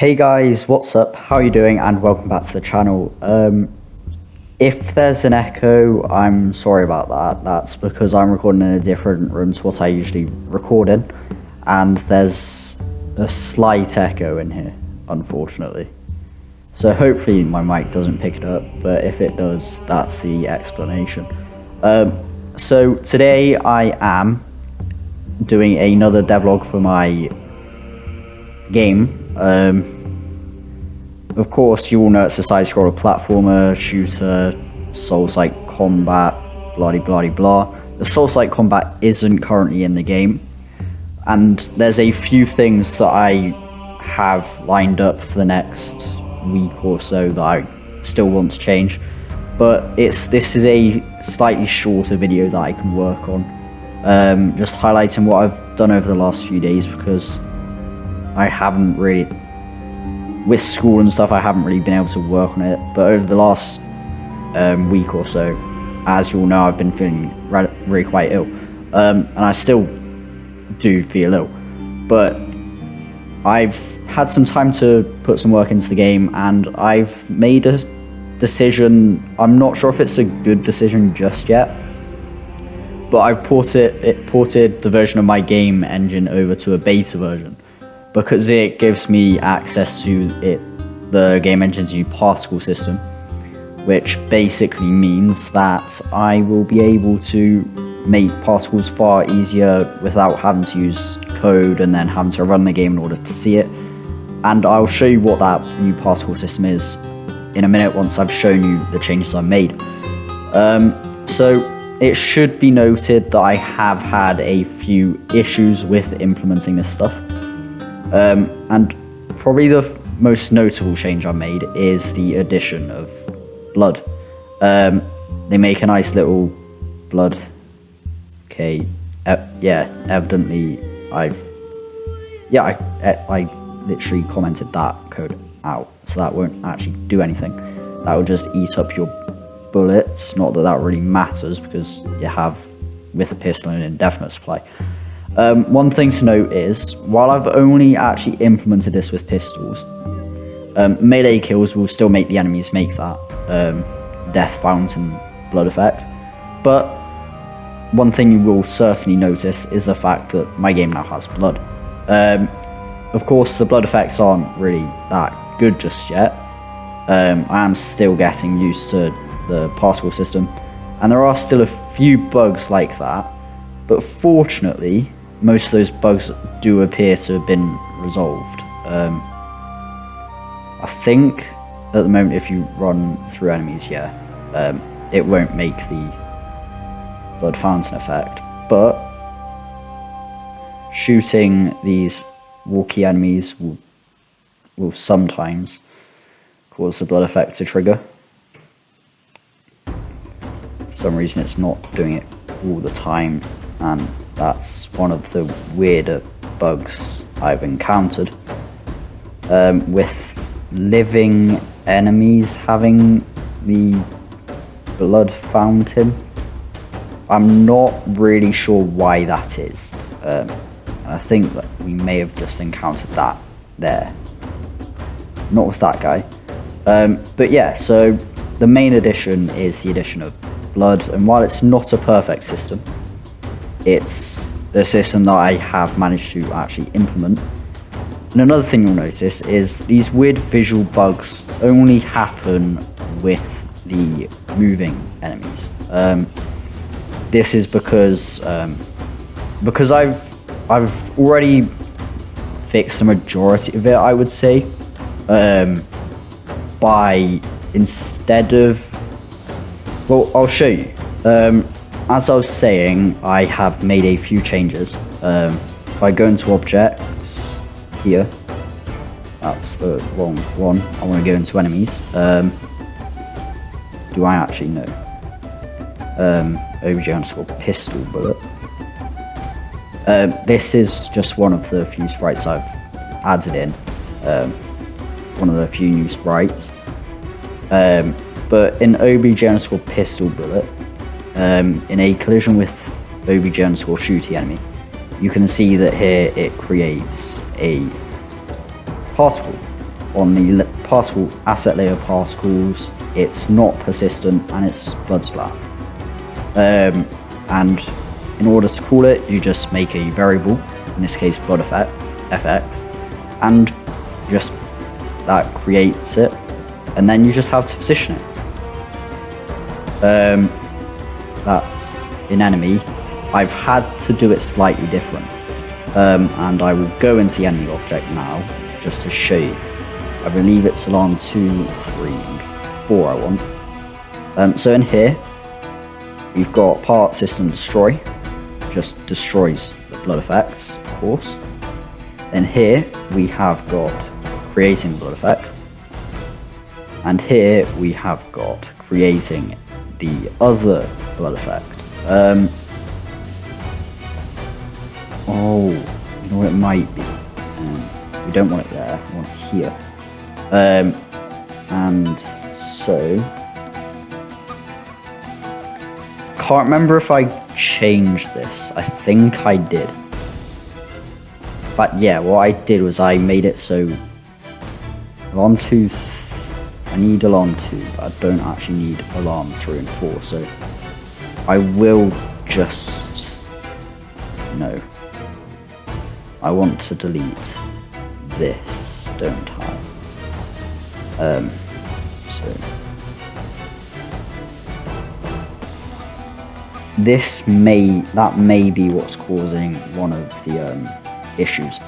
Hey guys, what's up? How are you doing? And welcome back to the channel. If there's an echo, I'm sorry about that. That's because I'm recording in a different room to what I usually record in, and there's a slight echo in here, unfortunately. So hopefully my mic doesn't pick it up, but if it does, that's the explanation. So today I am doing another devlog for my game. Of course, you all know it's a side-scroller platformer, shooter, Souls-like combat, blah-de-blah-de-blah. The Souls-like combat isn't currently in the game, and there's a few things that I have lined up for the next week or so that I still want to change. But this is a slightly shorter video that I can work on, just highlighting what I've done over the last few days, because I haven't really, with school and stuff, I haven't really been able to work on it. But over the last week or so, as you all know, I've been feeling really quite ill, and I still do feel ill, but I've had some time to put some work into the game, and I've made a decision. I'm not sure if it's a good decision just yet, but I've ported the version of my game engine over to a beta version, because it gives me access to the game engine's new particle system, which basically means that I will be able to make particles far easier without having to use code and then having to run the game in order to see it. And I'll show you what that new particle system is in a minute once I've shown you the changes I've made. So it should be noted that I have had a few issues with implementing this stuff. And probably the most notable change I made is the addition of blood. They make a nice little blood. Okay, yeah, evidently I literally commented that code out, so that won't actually do anything. That will just eat up your bullets. Not that that really matters, because you have, with a pistol, an indefinite supply. One thing to note is, while I've only actually implemented this with pistols, melee kills will still make the enemies make that death fountain blood effect. But one thing you will certainly notice is the fact that my game now has blood. Of course, the blood effects aren't really that good just yet. I am still getting used to the particle system, and there are still a few bugs like that, but fortunately most of those bugs do appear to have been resolved. I think at the moment, if you run through enemies, it won't make the blood fountain effect, but shooting these walkie enemies will sometimes cause the blood effect to trigger. For some reason it's not doing it all the time, and that's one of the weirder bugs I've encountered. With living enemies having the blood fountain, I'm not really sure why that is. I think that we may have just encountered that there. Not with that guy. But yeah, so the main addition is the addition of blood, and while it's not a perfect system, it's the system that I have managed to actually implement. And another thing you'll notice is these weird visual bugs only happen with the moving enemies. This is because I've already fixed the majority of it, I would say, by instead of, well, I'll show you. As I was saying, I have made a few changes. If I go into objects here, that's the wrong one. I want to go into enemies. Do I actually know? OBJ_ pistol bullet. This is just one of the few sprites I've added in. One of the few new sprites. But in OBJ_ pistol bullet, in a collision with OBJ_ shooty enemy, you can see that here it creates a particle. on the particle asset layer particles, it's not persistent, and it's blood splat. And in order to call it, you just make a variable, in this case blood effects, fx, and just that creates it, and then you just have to position it. That's in enemy. I've had to do it slightly different, and I will go into the enemy object now just to show you. I believe it's alarm 2, 3, and 4 I want. So in here we've got part system destroy, just destroys the blood effects, of course. Then here we have got creating blood effect, and here we have got creating the other blood effect. Oh, you know what it might be. We don't want it there, we want it here. And so can't remember if I changed this. I think I did. But yeah, what I did was I made it so alarm 2, I need alarm 2, but I don't actually need alarm 3 and 4, so I will just, no, I want to delete this, don't I? So that may be what's causing one of the issues.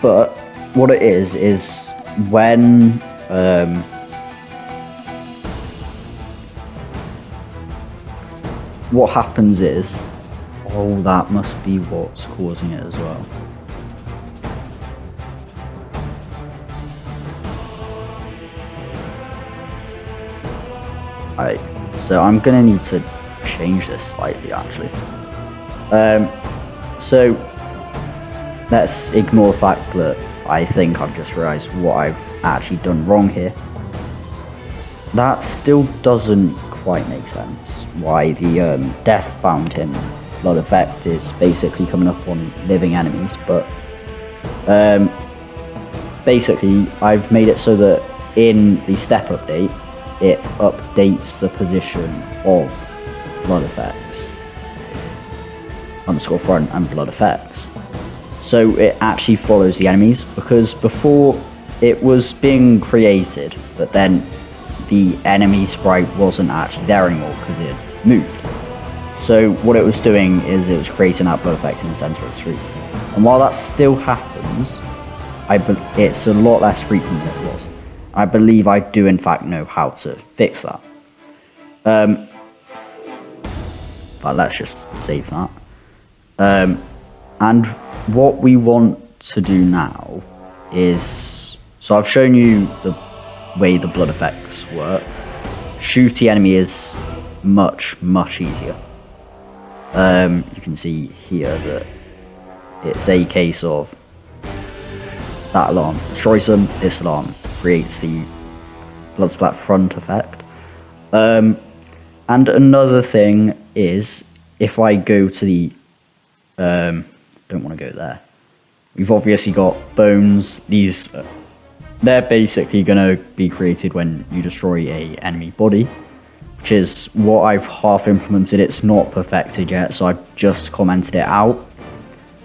But what it is when what happens is, oh, that must be what's causing it as well. Alright, so I'm gonna need to change this slightly actually. So let's ignore the fact that I think I've just realised what I've actually done wrong here. That still doesn't quite make sense why the death fountain blood effect is basically coming up on living enemies, but basically I've made it so that in the step update it updates the position of blood effects underscore front and blood effects, so it actually follows the enemies, because before it was being created but then the enemy sprite wasn't actually there anymore because it had moved. So what it was doing is it was creating that blood effect in the center of the street, and while that still happens, it's a lot less frequent than it was. I believe I do in fact know how to fix that. But let's just save that. And what we want to do now is, so I've shown you the way the blood effects work. Shoot the enemy is much easier. You can see here that it's a case of that alarm destroys them, this alarm creates the blood splat front effect. And another thing is, if I go to the don't want to go there, we've obviously got bones. These they're basically going to be created when you destroy a enemy body, which is what I've half implemented. It's not perfected yet, so I've just commented it out,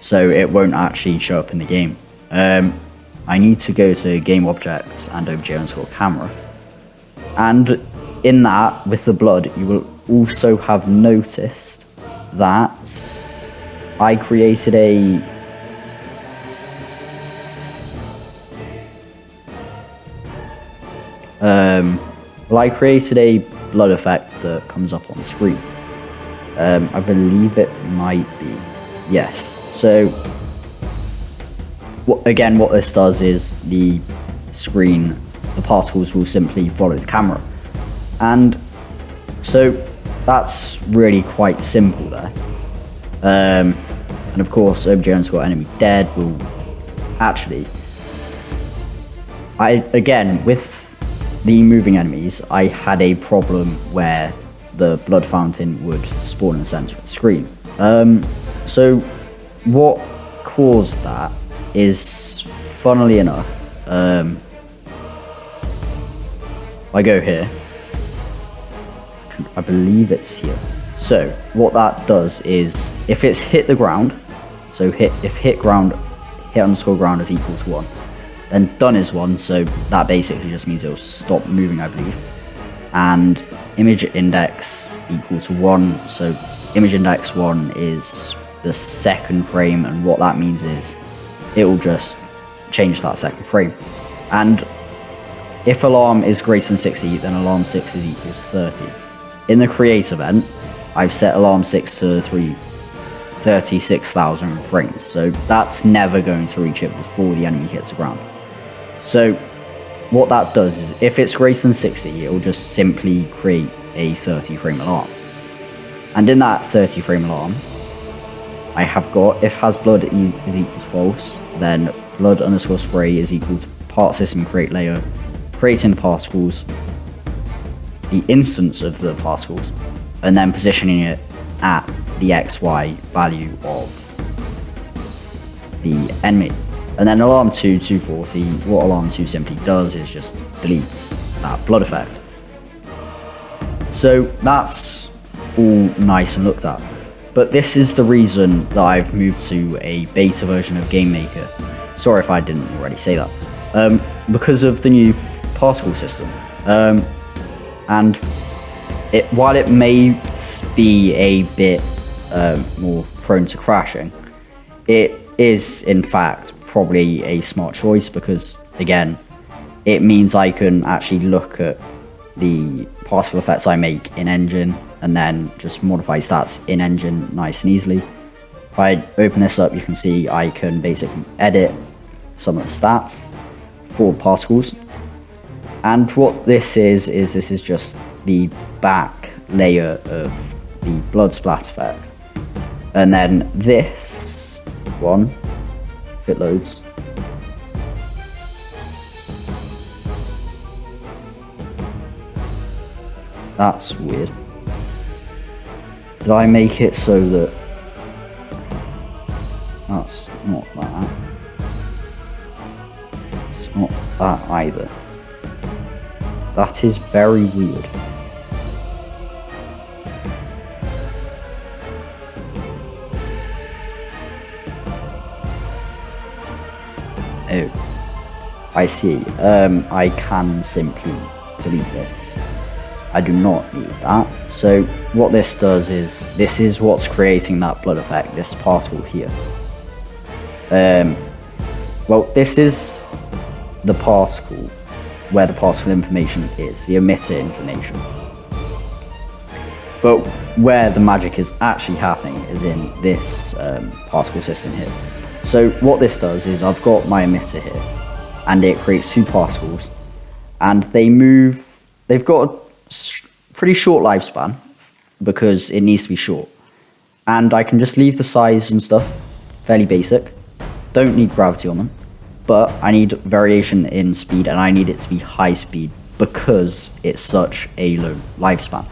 so it won't actually show up in the game. I need to go to game objects and obj_camera, and in that, with the blood, you will also have noticed that I created a blood effect that comes up on the screen. I believe it might be, yes. So what this does is the particles will simply follow the camera, and so that's really quite simple there. And of course, obj_enemy dead will actually, with the moving enemies, I had a problem where the blood fountain would spawn in the center of the screen. So what caused that is, funnily enough, I go here, I believe it's here. So what that does is, if it's hit the ground, so if hit underscore ground is equal to 1, then done is 1, so that basically just means it'll stop moving, I believe. And image index equal to 1, so image index 1 is the second frame, and what that means is it will just change that second frame. And if alarm is greater than 60, then alarm 6 is equal to 30. In the create event, I've set alarm 6 to 36,000 frames, so that's never going to reach it before the enemy hits the ground. So what that does is, if it's greater than 60, it will just simply create a 30 frame alarm. And in that 30 frame alarm, I have got, if has blood is equal to false, then blood underscore spray is equal to part system create layer, creating the particles, the instance of the particles, and then positioning it at the XY value of the enemy. And then alarm 2, 240, what alarm 2 simply does is just deletes that blood effect. So that's all nice and looked at. But this is the reason that I've moved to a beta version of Game Maker. Sorry if I didn't already say that. Because of the new particle system. And while it may be a bit more prone to crashing, it is in fact probably a smart choice, because again, it means I can actually look at the particle effects I make in engine and then just modify stats in engine nice and easily. If I open this up, you can see I can basically edit some of the stats for particles. And what this is this is just the back layer of the blood splat effect. And then this one, if it loads, that's weird. Did I make it so that that's not that? It's not that either. That is very weird. Oh, I see. I can simply delete this. I do not need that. So what this does is, this is what's creating that blood effect, this particle here. Well, this is the particle, where the particle information is, the emitter information. But where the magic is actually happening is in this particle system here. So what this does is, I've got my emitter here, and it creates two particles, and they've got a pretty short lifespan, because it needs to be short. And I can just leave the size and stuff fairly basic, don't need gravity on them, but I need variation in speed, and I need it to be high speed because it's such a low lifespan.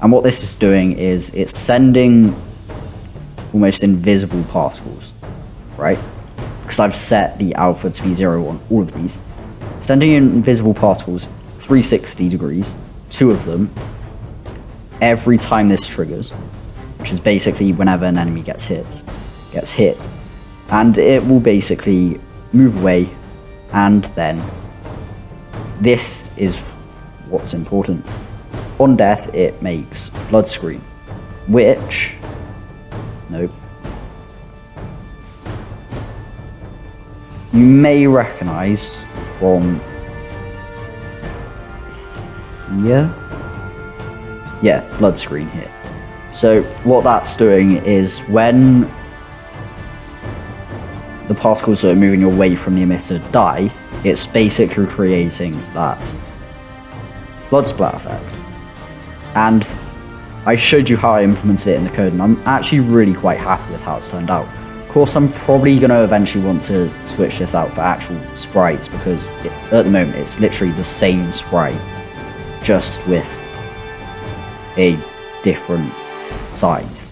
And what this is doing is, it's sending almost invisible particles, right? Because I've set the alpha to be 0 on all of these. Sending invisible particles 360 degrees, two of them, every time this triggers, which is basically whenever an enemy gets hit. And it will basically move away, and then this is what's important. On death, it makes blood screen, which, nope, you may recognize from, yeah, blood screen here. So what that's doing is, when the particles that are moving away from the emitter die, it's basically creating that blood splat effect. And I showed you how I implemented it in the code, and I'm actually really quite happy with how it's turned out. Of course, I'm probably going to eventually want to switch this out for actual sprites, because at the moment it's literally the same sprite, just with a different size.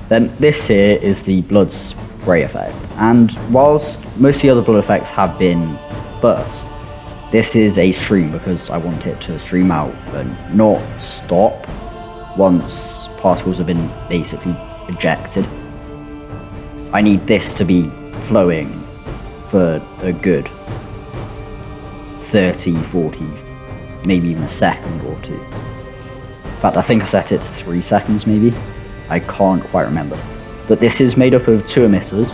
Then this here is the blood spray effect, and whilst most of the other blood effects have been burst, this is a stream because I want it to stream out and not stop once particles have been basically ejected. I need this to be flowing for a good 30, 40, maybe even a second or two. In fact, I think I set it to 3 seconds maybe. I can't quite remember. But this is made up of 2 emitters.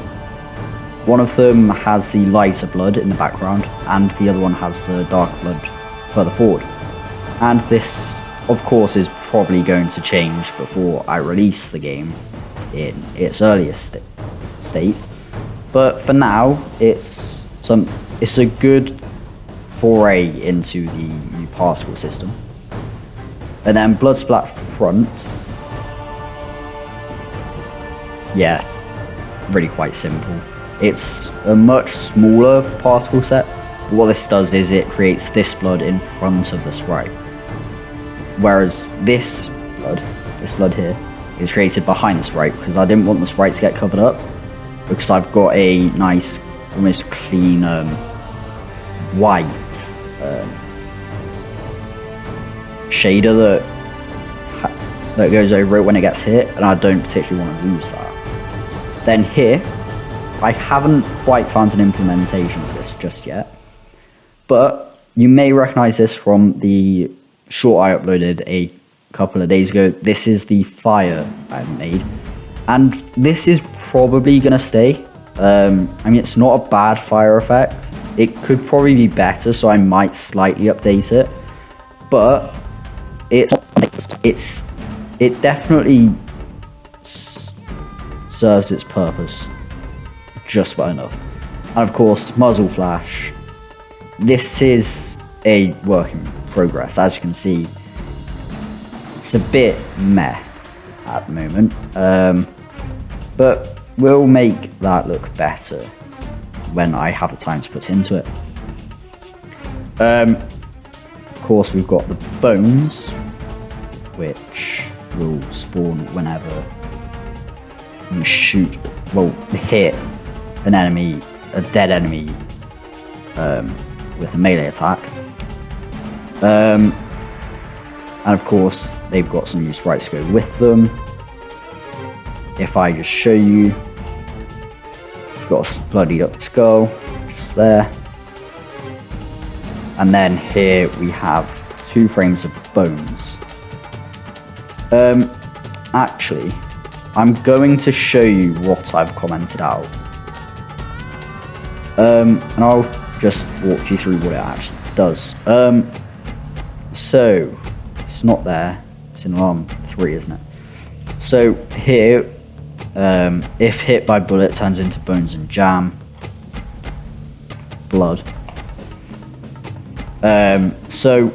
One of them has the lighter blood in the background, and the other one has the dark blood further forward. And this, of course, is probably going to change before I release the game in its earliest state. But for now, it's a good foray into the new particle system. And then blood splat front. Yeah, really quite simple. It's a much smaller particle set. But what this does is it creates this blood in front of the sprite. Whereas this blood here, is created behind the sprite because I didn't want the sprite to get covered up. Because I've got a nice, almost clean white shader that goes over it when it gets hit, and I don't particularly want to lose that. Then here, I haven't quite found an implementation of this just yet, but you may recognize this from the short I uploaded a couple of days ago. This is the fire I made, and this is probably gonna stay. I mean, it's not a bad fire effect. It could probably be better, so I might slightly update it, but it definitely serves its purpose just well enough. And of course, muzzle flash. This is a work in progress. As you can see, it's a bit meh at the moment, but we'll make that look better when I have the time to put into it. Of course, we've got the bones, which will spawn whenever you hit an enemy, a dead enemy, with a melee attack. And of course, they've got some new sprites to go with them. If I just show you, we've got a bloodied up skull, just there. And then here we have 2 frames of bones. Actually, I'm going to show you what I've commented out. And I'll just walk you through what it actually does. So, it's not there. It's in alarm 3, isn't it? So, here, if hit by bullet, turns into bones and jam. Blood. So,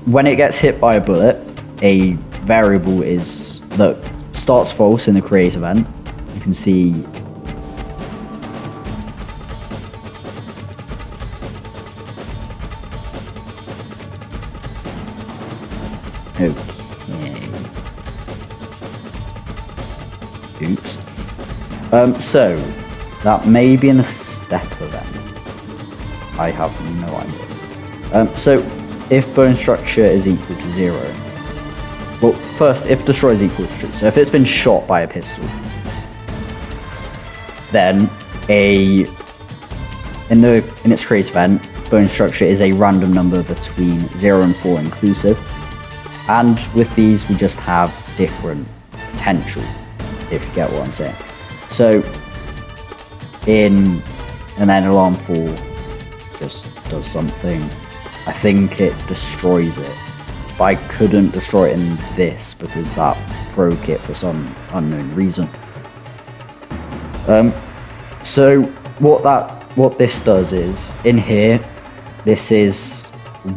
when it gets hit by a bullet, a variable is that starts false in the create event. You can see oops. So that may be in the step event. I have no idea. So if bone structure is equal to 0, well, first, if destroy is equal to true. So if it's been shot by a pistol, then in its create event, bone structure is a random number between 0 and 4 inclusive. And with these, we just have different potential, if you get what I'm saying. So and then alarm 4 just does something. I think it destroys it, but I couldn't destroy it in this because that broke it for some unknown reason. So what this does is, in here, this is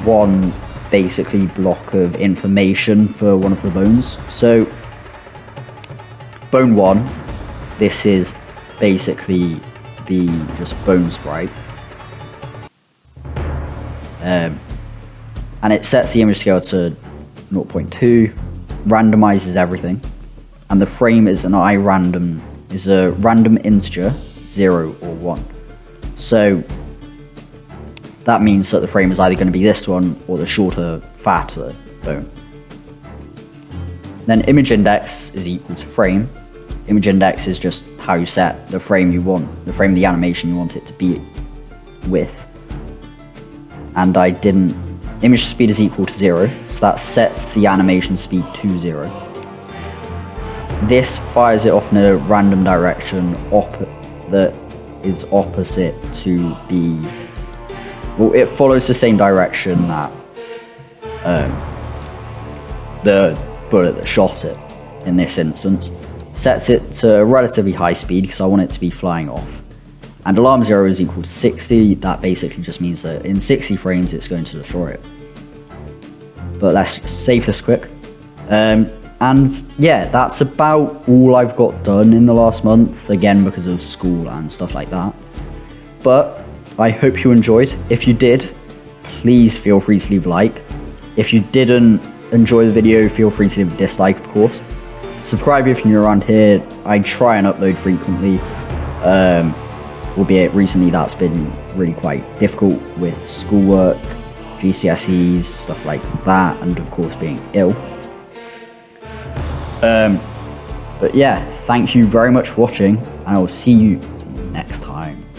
one basically block of information for one of the bones. So bone 1, this is basically the just bone sprite. And it sets the image scale to 0.2, randomizes everything, and the frame is a random integer, 0 or 1. So that means that the frame is either going to be this one or the shorter, fatter bone. Then image index is equal to frame. Image index is just how you set the frame you want, the frame of the animation you want it to be with. And image speed is equal to 0, so that sets the animation speed to 0. This fires it off in a random direction that is opposite to it follows the same direction that the bullet that shot it, in this instance. Sets it to a relatively high speed because I want it to be flying off. And alarm 0 is equal to 60, that basically just means that in 60 frames it's going to destroy it. But let's just save this quick. And yeah, that's about all I've got done in the last month, again because of school and stuff like that. But I hope you enjoyed. If you did, please feel free to leave a like. If you didn't enjoy the video, feel free to leave a dislike, of course. Subscribe if you're around here. I try and upload frequently, albeit recently that's been really quite difficult with schoolwork, GCSEs, stuff like that, and of course being ill. But yeah, thank you very much for watching, and I will see you next time.